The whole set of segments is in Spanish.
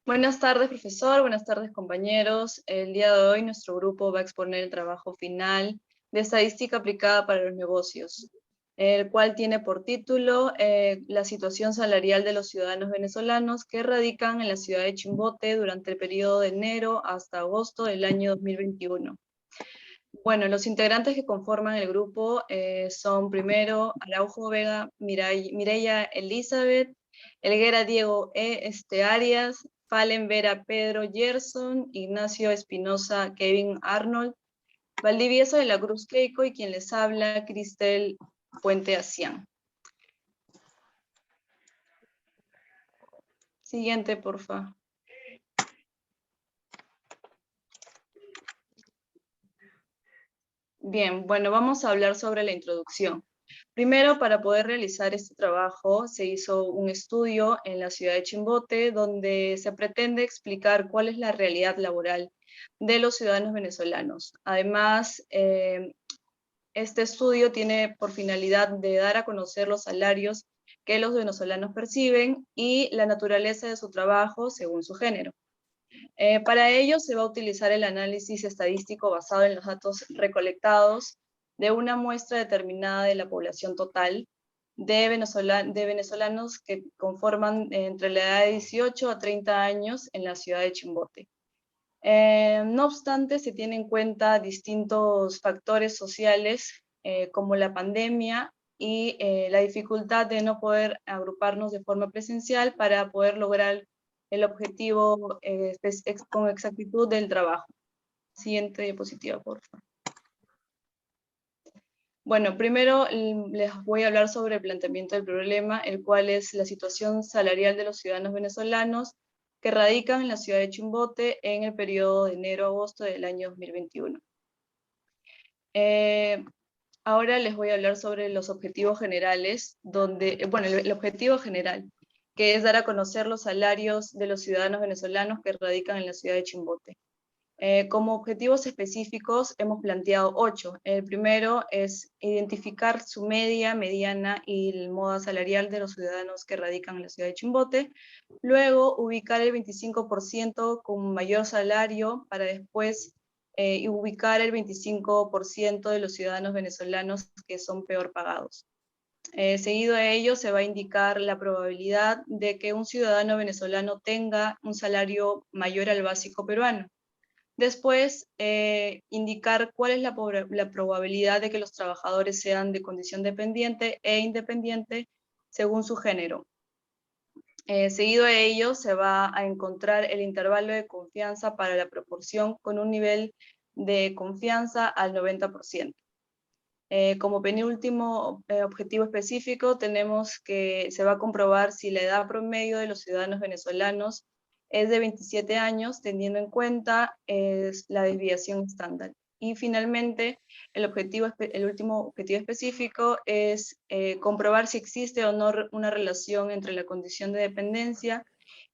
Buenas tardes, profesor. Buenas tardes, compañeros. El día de hoy nuestro grupo va a exponer el trabajo final de estadística aplicada para los negocios, el cual tiene por título la situación salarial de los ciudadanos venezolanos que radican en la ciudad de Chimbote durante el periodo de enero hasta agosto del año 2021. Bueno, los integrantes que conforman el grupo son primero Araujo Vega, Mireya Elizabeth, Elguera Diego Arias, Fallen Vera Pedro Gerson, Ignacio Espinosa Kevin Arnold, Valdivieso de la Cruz Keiko y quien les habla, Cristel Puente Acián. Siguiente, porfa. Bien, bueno, vamos a hablar sobre la introducción. Primero, para poder realizar este trabajo, se hizo un estudio en la ciudad de Chimbote, donde se pretende explicar cuál es la realidad laboral de los ciudadanos venezolanos. Además, este estudio tiene por finalidad de dar a conocer los salarios que los venezolanos perciben y la naturaleza de su trabajo según su género. Para ello se va a utilizar el análisis estadístico basado en los datos recolectados de una muestra determinada de la población total de venezolanos que conforman entre la edad de 18 a 30 años en la ciudad de Chimbote. No obstante, se tienen en cuenta distintos factores sociales como la pandemia y la dificultad de no poder agruparnos de forma presencial para poder lograr el objetivo con exactitud del trabajo. Siguiente diapositiva, por favor. Bueno, primero les voy a hablar sobre el planteamiento del problema, el cual es la situación salarial de los ciudadanos venezolanos que radican en la ciudad de Chimbote en el periodo de enero a agosto del año 2021. Ahora les voy a hablar sobre los objetivos generales, el objetivo general, que es dar a conocer los salarios de los ciudadanos venezolanos que radican en la ciudad de Chimbote. Como objetivos específicos hemos planteado 8. El primero es identificar su media, mediana y el moda salarial de los ciudadanos que radican en la ciudad de Chimbote. Luego, ubicar el 25% con mayor salario para después ubicar el 25% de los ciudadanos venezolanos que son peor pagados. Seguido a ello se va a indicar la probabilidad de que un ciudadano venezolano tenga un salario mayor al básico peruano. Después, indicar cuál es la probabilidad de que los trabajadores sean de condición dependiente e independiente según su género. Seguido a ello, se va a encontrar el intervalo de confianza para la proporción con un nivel de confianza al 90%. Como penúltimo objetivo específico, tenemos que se va a comprobar si la edad promedio de los ciudadanos venezolanos es de 27 años, teniendo en cuenta la desviación estándar. Y finalmente, el último objetivo específico es comprobar si existe o no una relación entre la condición de dependencia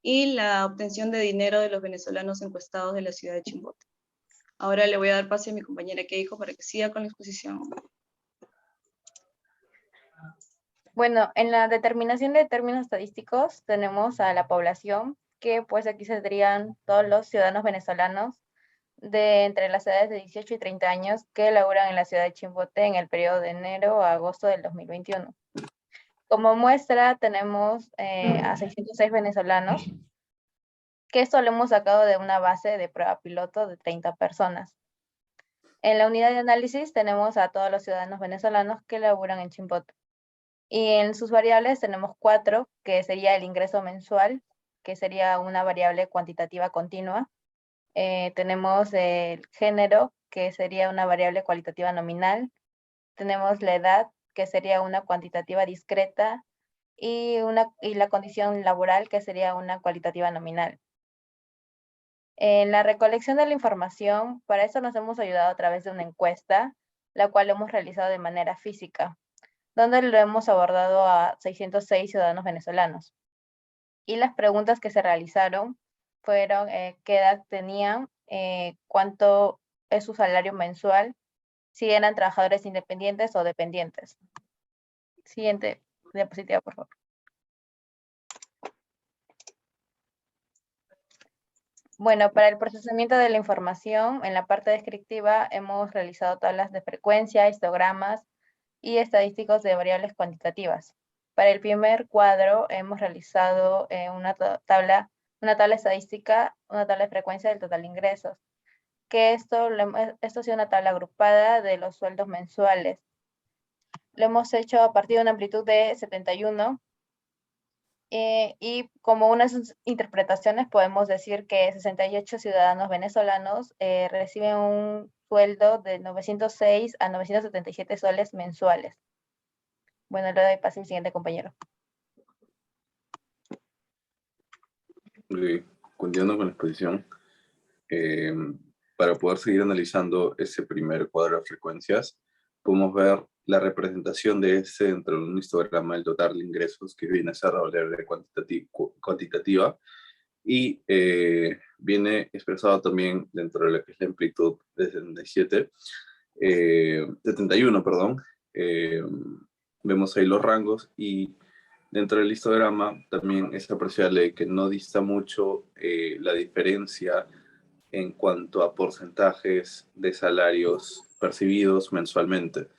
y la obtención de dinero de los venezolanos encuestados de la ciudad de Chimbote. Ahora le voy a dar pase a mi compañera Keiko para que siga con la exposición. Bueno, en la determinación de términos estadísticos tenemos a la población, que pues aquí serían todos los ciudadanos venezolanos de entre las edades de 18 y 30 años que laboran en la ciudad de Chimbote en el periodo de enero a agosto del 2021. Como muestra tenemos a 606 venezolanos, que esto lo hemos sacado de una base de prueba piloto de 30 personas. En la unidad de análisis tenemos a todos los ciudadanos venezolanos que laboran en Chimbote. Y en sus variables tenemos 4, que sería el ingreso mensual, que sería una variable cuantitativa continua. Tenemos el género, que sería una variable cualitativa nominal. Tenemos la edad, que sería una cuantitativa discreta. Y la condición laboral, que sería una cualitativa nominal. En la recolección de la información, para eso nos hemos ayudado a través de una encuesta, la cual hemos realizado de manera física, donde lo hemos abordado a 606 ciudadanos venezolanos. Y las preguntas que se realizaron fueron qué edad tenían, cuánto es su salario mensual, si eran trabajadores independientes o dependientes. Siguiente diapositiva, por favor. Bueno, para el procesamiento de la información, en la parte descriptiva hemos realizado tablas de frecuencia, histogramas y estadísticos de variables cuantitativas. Para el primer cuadro hemos realizado una tabla estadística, una tabla de frecuencia del total de ingresos, que esto ha sido una tabla agrupada de los sueldos mensuales. Lo hemos hecho a partir de una amplitud de 71. Y como unas interpretaciones podemos decir que 68 ciudadanos venezolanos reciben un sueldo de 906 a 977 soles mensuales. Bueno, le doy paso al siguiente compañero. Continuando con la exposición, para poder seguir analizando ese primer cuadro de frecuencias, podemos ver la representación de ese dentro de un histograma del total de ingresos, que viene a ser la variable cuantitativa, y viene expresado también dentro de lo que es la amplitud de 71, perdón. Vemos ahí los rangos, y dentro del histograma también es apreciable que no dista mucho la diferencia en cuanto a porcentajes de salarios percibidos mensualmente.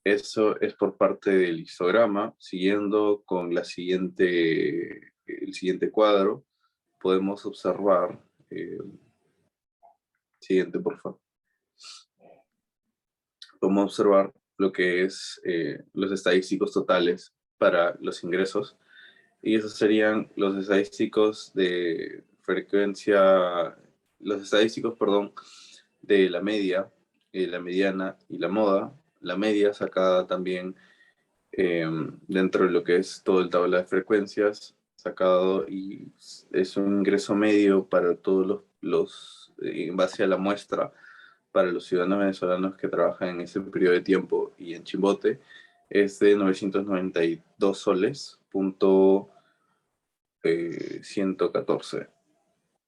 Eso es por parte del histograma. Siguiendo con el siguiente cuadro, podemos observar, siguiente por favor, podemos observar lo que es los estadísticos totales para los ingresos, y esos serían los estadísticos de frecuencia, los estadísticos, perdón, de la media, la mediana y la moda. La media sacada también dentro de lo que es todo el tabla de frecuencias, sacado, y es un ingreso medio para todos en base a la muestra, para los ciudadanos venezolanos que trabajan en ese periodo de tiempo y en Chimbote, es de 992 soles, punto 114.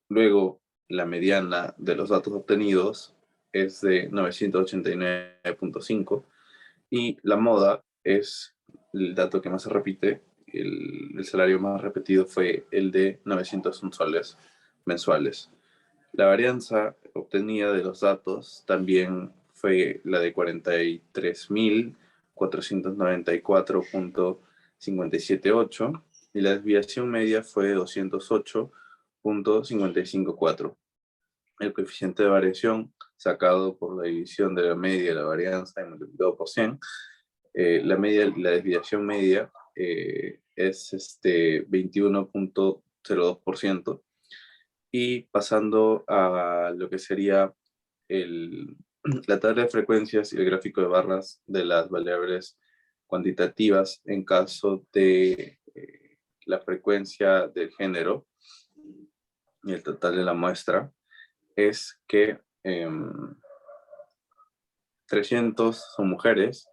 Luego, la mediana de los datos obtenidos es de 989.5, y la moda es el dato que más se repite. El salario más repetido fue el de 901 soles mensuales. La varianza obtenida de los datos también fue la de 43.494.578, y la desviación media fue de 208.554. El coeficiente de variación sacado por la división de la media de la varianza y multiplicado por 100, la desviación media es 21.02%. Y pasando a lo que sería la tabla de frecuencias y el gráfico de barras de las variables cuantitativas en caso de la frecuencia del género y el total de la muestra, es que 300 son mujeres,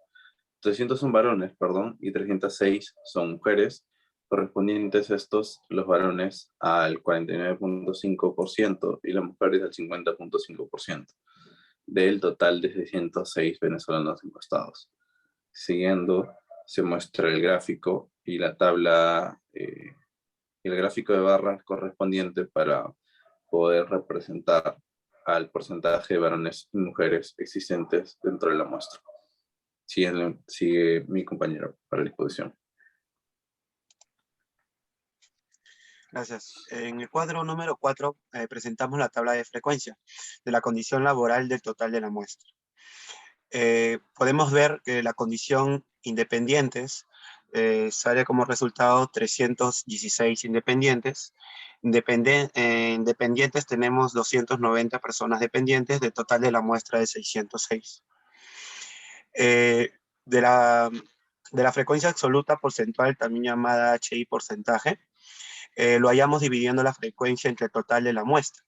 300 son varones, perdón, y 306 son mujeres, correspondientes estos, los varones, al 49.5% y las mujeres al 50.5% del total de 606 venezolanos encuestados. Siguiendo, se muestra el gráfico y la tabla, el gráfico de barras correspondiente para poder representar al porcentaje de varones y mujeres existentes dentro de la muestra. Sigue mi compañero para la exposición. Gracias. En el cuadro número 4 presentamos la tabla de frecuencia de la condición laboral del total de la muestra. Podemos ver que la condición independientes sale como resultado 316 independientes. Dependientes tenemos 290 personas dependientes del total de la muestra de 606. De la frecuencia absoluta porcentual, también llamada HI porcentaje, lo hallamos dividiendo la frecuencia entre el total de la muestra.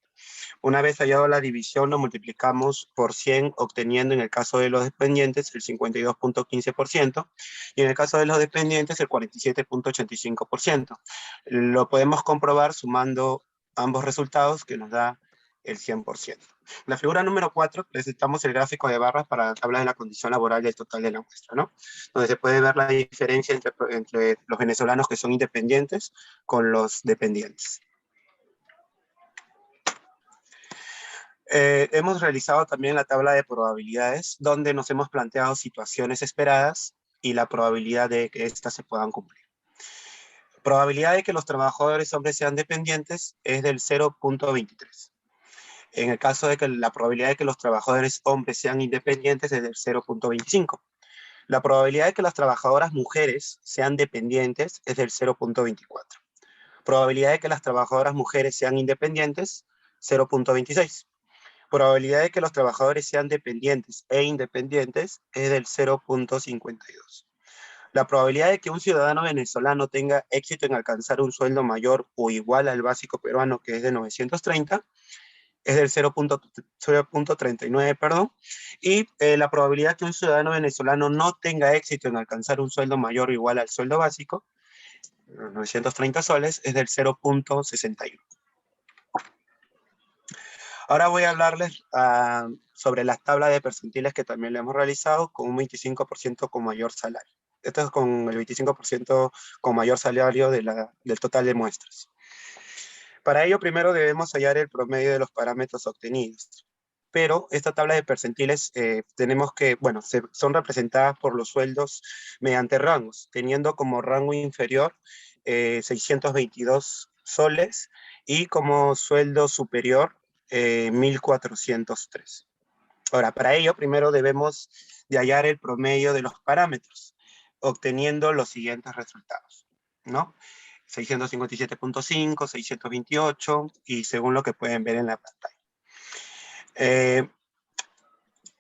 Una vez hallado la división, lo multiplicamos por 100, obteniendo en el caso de los dependientes el 52.15% y en el caso de los dependientes el 47.85%. Lo podemos comprobar sumando ambos resultados, que nos da el 100%. En la figura número 4 presentamos el gráfico de barras para la tabla de la condición laboral del total de la muestra, ¿no? Donde se puede ver la diferencia entre los venezolanos que son independientes con los dependientes. Hemos realizado también la tabla de probabilidades, donde nos hemos planteado situaciones esperadas y la probabilidad de que éstas se puedan cumplir. Probabilidad de que los trabajadores hombres sean dependientes es del 0.23. En el caso de que la probabilidad de que los trabajadores hombres sean independientes es del 0.25. La probabilidad de que las trabajadoras mujeres sean dependientes es del 0.24. Probabilidad de que las trabajadoras mujeres sean independientes, 0.26. Probabilidad de que los trabajadores sean dependientes e independientes es del 0.52. La probabilidad de que un ciudadano venezolano tenga éxito en alcanzar un sueldo mayor o igual al básico peruano, que es de 930, es del 0.39, perdón, y la probabilidad que un ciudadano venezolano no tenga éxito en alcanzar un sueldo mayor o igual al sueldo básico, 930 soles, es del 0.61. Ahora voy a hablarles sobre las tablas de percentiles que también le hemos realizado con un 25% con mayor salario. Esto es con el 25% con mayor salario del total de muestras. Para ello, primero debemos hallar el promedio de los parámetros obtenidos. Pero esta tabla de percentiles tenemos que, bueno, son representadas por los sueldos mediante rangos, teniendo como rango inferior 622 soles y como sueldo superior 1.403. Ahora, para ello, primero debemos de hallar el promedio de los parámetros, obteniendo los siguientes resultados, ¿no? 657.5, 628, y según lo que pueden ver en la pantalla.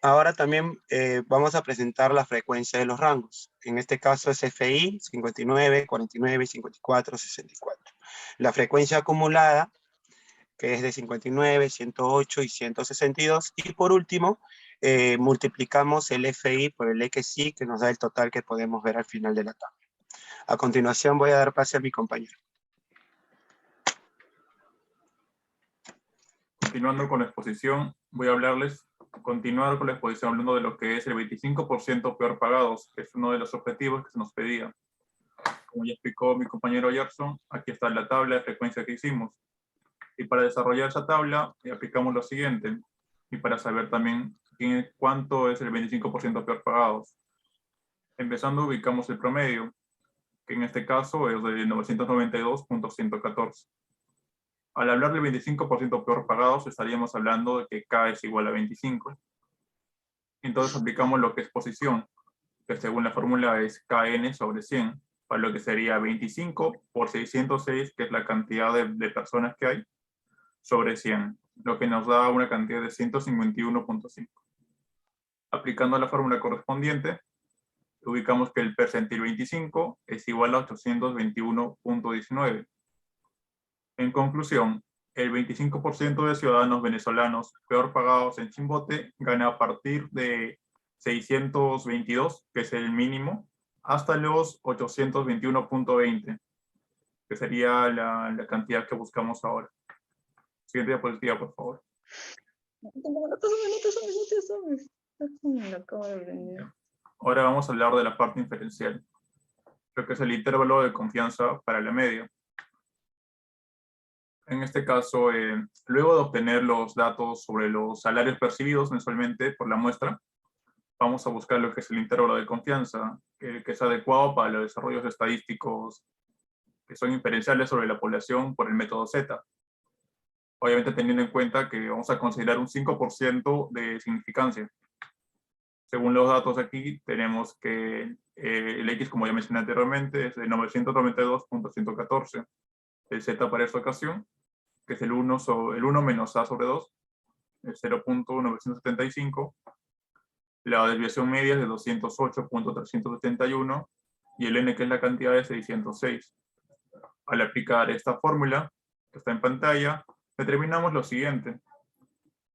Ahora también vamos a presentar la frecuencia de los rangos. En este caso es FI, 59, 49, 54, 64. La frecuencia acumulada, que es de 59, 108 y 162. Y por último, multiplicamos el FI por el XY, que nos da el total que podemos ver al final de la tabla. A continuación voy a dar pase a mi compañero. Continuando con la exposición, voy a continuar con la exposición hablando de lo que es el 25% peor pagados, que es uno de los objetivos que se nos pedía. Como ya explicó mi compañero Jackson, aquí está la tabla de frecuencia que hicimos. Y para desarrollar esa tabla, aplicamos lo siguiente. Y para saber también cuánto es el 25% peor pagados. Empezando, ubicamos el promedio, que en este caso es de 992.114. Al hablar del 25% peor pagados, estaríamos hablando de que K es igual a 25. Entonces aplicamos lo que es posición, que según la fórmula es KN sobre 100, para lo que sería 25 por 606, que es la cantidad de personas que hay, sobre 100, lo que nos da una cantidad de 151.5. Aplicando la fórmula correspondiente, ubicamos que el percentil 25 es igual a 821.19. En conclusión, el 25% de ciudadanos venezolanos peor pagados en Chimbote gana a partir de 622, que es el mínimo, hasta los 821.20, que sería la cantidad que buscamos ahora. Siguiente diapositiva, por favor. Ahora vamos a hablar de la parte inferencial, lo que es el intervalo de confianza para la media. En este caso, luego de obtener los datos sobre los salarios percibidos mensualmente por la muestra, vamos a buscar lo que es el intervalo de confianza, que es adecuado para los desarrollos estadísticos que son inferenciales sobre la población por el método Z. Obviamente teniendo en cuenta que vamos a considerar un 5% de significancia. Según los datos aquí, tenemos que el X, como ya mencioné anteriormente, es de 992.114. El Z para esta ocasión, que es el 1 menos A sobre 2, es 0.975. La desviación media es de 208.371 y el N, que es la cantidad, de 606. Al aplicar esta fórmula, que está en pantalla, determinamos lo siguiente,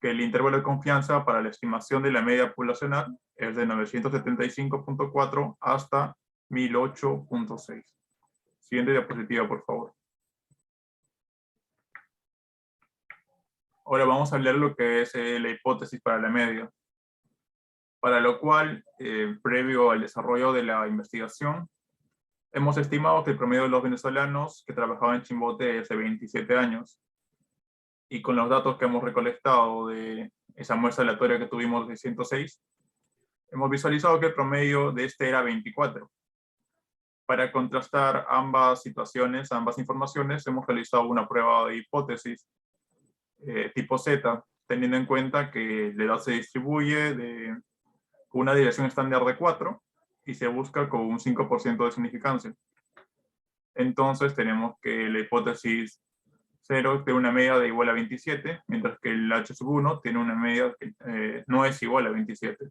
que el intervalo de confianza para la estimación de la media poblacional es de 975.4 hasta 1008.6. Siguiente diapositiva, por favor. Ahora vamos a hablar lo que es la hipótesis para la media, para lo cual, previo al desarrollo de la investigación, hemos estimado que el promedio de los venezolanos que trabajaban en Chimbote es de 27 años. y con los datos que hemos recolectado de esa muestra aleatoria que tuvimos de 106, hemos visualizado que el promedio de este era 24. Para contrastar ambas situaciones, ambas informaciones, hemos realizado una prueba de hipótesis tipo Z, teniendo en cuenta que la edad se distribuye de una dirección estándar de 4 y se busca con un 5% de significancia. Entonces tenemos que la hipótesis 0 tiene una media de igual a 27, mientras que el H1 tiene una media que no es igual a 27,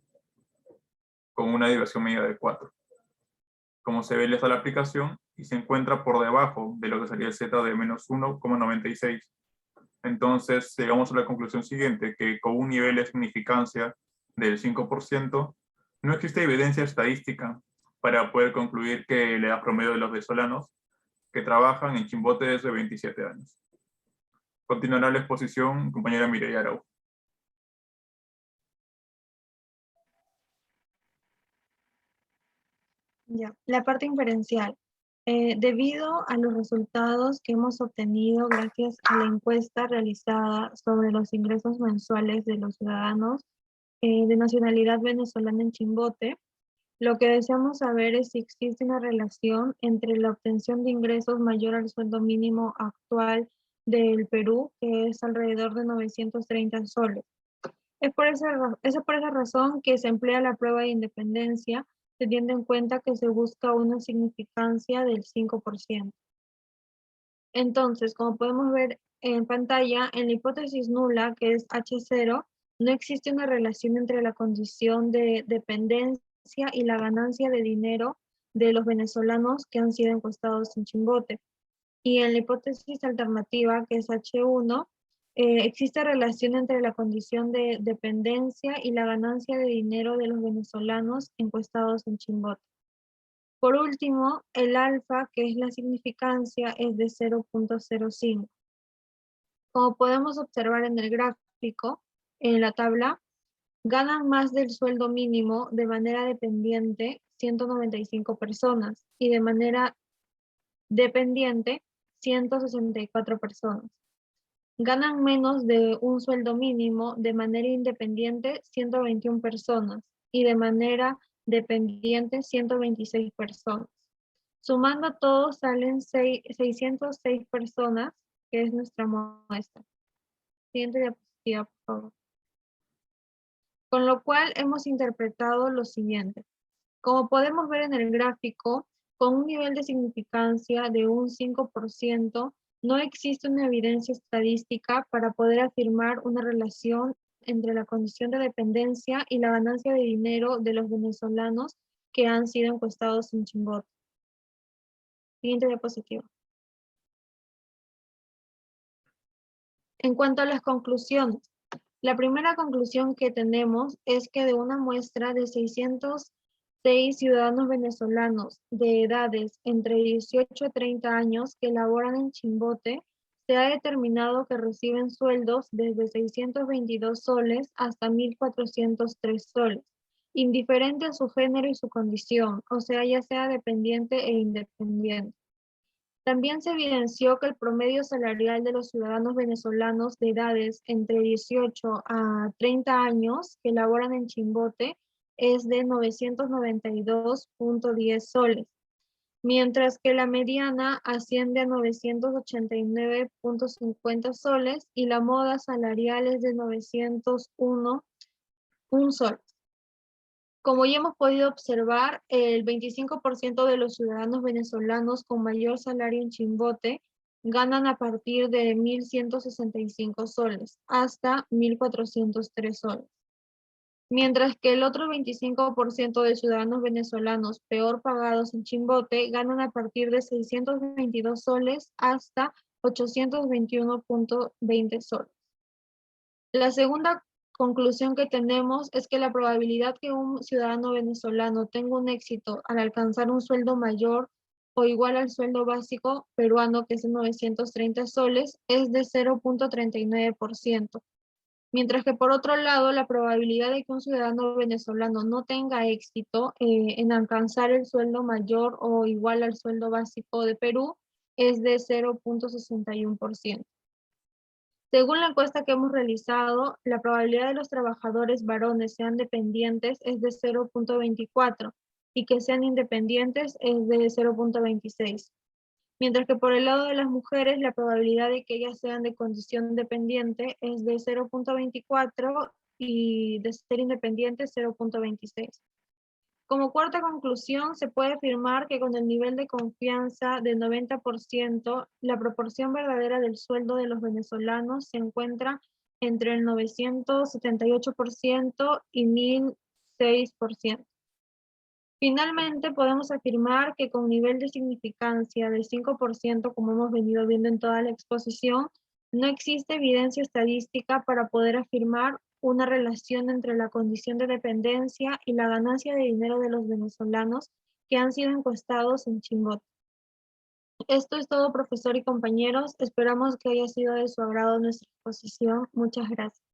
con una diversión media de 4. Como se ve, le da la aplicación y se encuentra por debajo de lo que sería el Z de menos 1,96. Entonces, llegamos a la conclusión siguiente, que con un nivel de significancia del 5%, no existe evidencia estadística para poder concluir que la edad promedio de los venezolanos que trabajan en Chimbote es de 27 años. Continuará la exposición, compañera Mireia Arau. Ya, la parte inferencial. Debido a los resultados que hemos obtenido gracias a la encuesta realizada sobre los ingresos mensuales de los ciudadanos de nacionalidad venezolana en Chimbote, lo que deseamos saber es si existe una relación entre la obtención de ingresos mayor al sueldo mínimo actual del Perú, que es alrededor de 930 soles. Es por esa razón que se emplea la prueba de independencia, teniendo en cuenta que se busca una significancia del 5%. Entonces, como podemos ver en pantalla, en la hipótesis nula, que es H0, no existe una relación entre la condición de dependencia y la ganancia de dinero de los venezolanos que han sido encuestados en Chimbote. Y en la hipótesis alternativa, que es H1, existe relación entre la condición de dependencia y la ganancia de dinero de los venezolanos encuestados en Chimbote. Por último, el alfa, que es la significancia, es de 0.05. Como podemos observar en el gráfico, en la tabla, ganan más del sueldo mínimo de manera dependiente 195 personas y de manera dependiente 164 personas. Ganan menos de un sueldo mínimo de manera independiente 121 personas y de manera dependiente 126 personas. Sumando todos salen 606 personas, que es nuestra muestra. Siguiente diapositiva, por favor. Con lo cual hemos interpretado lo siguiente. Como podemos ver en el gráfico, con un nivel de significancia de un 5%, no existe una evidencia estadística para poder afirmar una relación entre la condición de dependencia y la ganancia de dinero de los venezolanos que han sido encuestados en Chimbote. Siguiente diapositiva. En cuanto a las conclusiones, la primera conclusión que tenemos es que de una muestra de 606 ciudadanos venezolanos de edades entre 18 y 30 años que laboran en Chimbote, se ha determinado que reciben sueldos desde 622 soles hasta 1.403 soles, indiferente a su género y su condición, o sea, ya sea dependiente e independiente. También se evidenció que el promedio salarial de los ciudadanos venezolanos de edades entre 18 a 30 años que laboran en Chimbote es de 992.10 soles, mientras que la mediana asciende a 989.50 soles y la moda salarial es de 901 soles. Como ya hemos podido observar, el 25% de los ciudadanos venezolanos con mayor salario en Chimbote ganan a partir de 1.165 soles hasta 1.403 soles. Mientras que el otro 25% de ciudadanos venezolanos peor pagados en Chimbote ganan a partir de 622 soles hasta 821.20 soles. La segunda conclusión que tenemos es que la probabilidad que un ciudadano venezolano tenga un éxito al alcanzar un sueldo mayor o igual al sueldo básico peruano, que es de 930 soles, es de 0.39%. Mientras que por otro lado, la probabilidad de que un ciudadano venezolano no tenga éxito en alcanzar el sueldo mayor o igual al sueldo básico de Perú es de 0.61%. Según la encuesta que hemos realizado, la probabilidad de los trabajadores varones sean dependientes es de 0.24 y que sean independientes es de 0.26. Mientras que por el lado de las mujeres, la probabilidad de que ellas sean de condición dependiente es de 0.24 y de ser independientes 0.26. Como cuarta conclusión, se puede afirmar que con el nivel de confianza del 90%, la proporción verdadera del sueldo de los venezolanos se encuentra entre el 978% y 1006%. Finalmente, podemos afirmar que con nivel de significancia del 5%, como hemos venido viendo en toda la exposición, no existe evidencia estadística para poder afirmar una relación entre la condición de dependencia y la ganancia de dinero de los venezolanos que han sido encuestados en Chimbote. Esto es todo, profesor y compañeros. Esperamos que haya sido de su agrado nuestra exposición. Muchas gracias.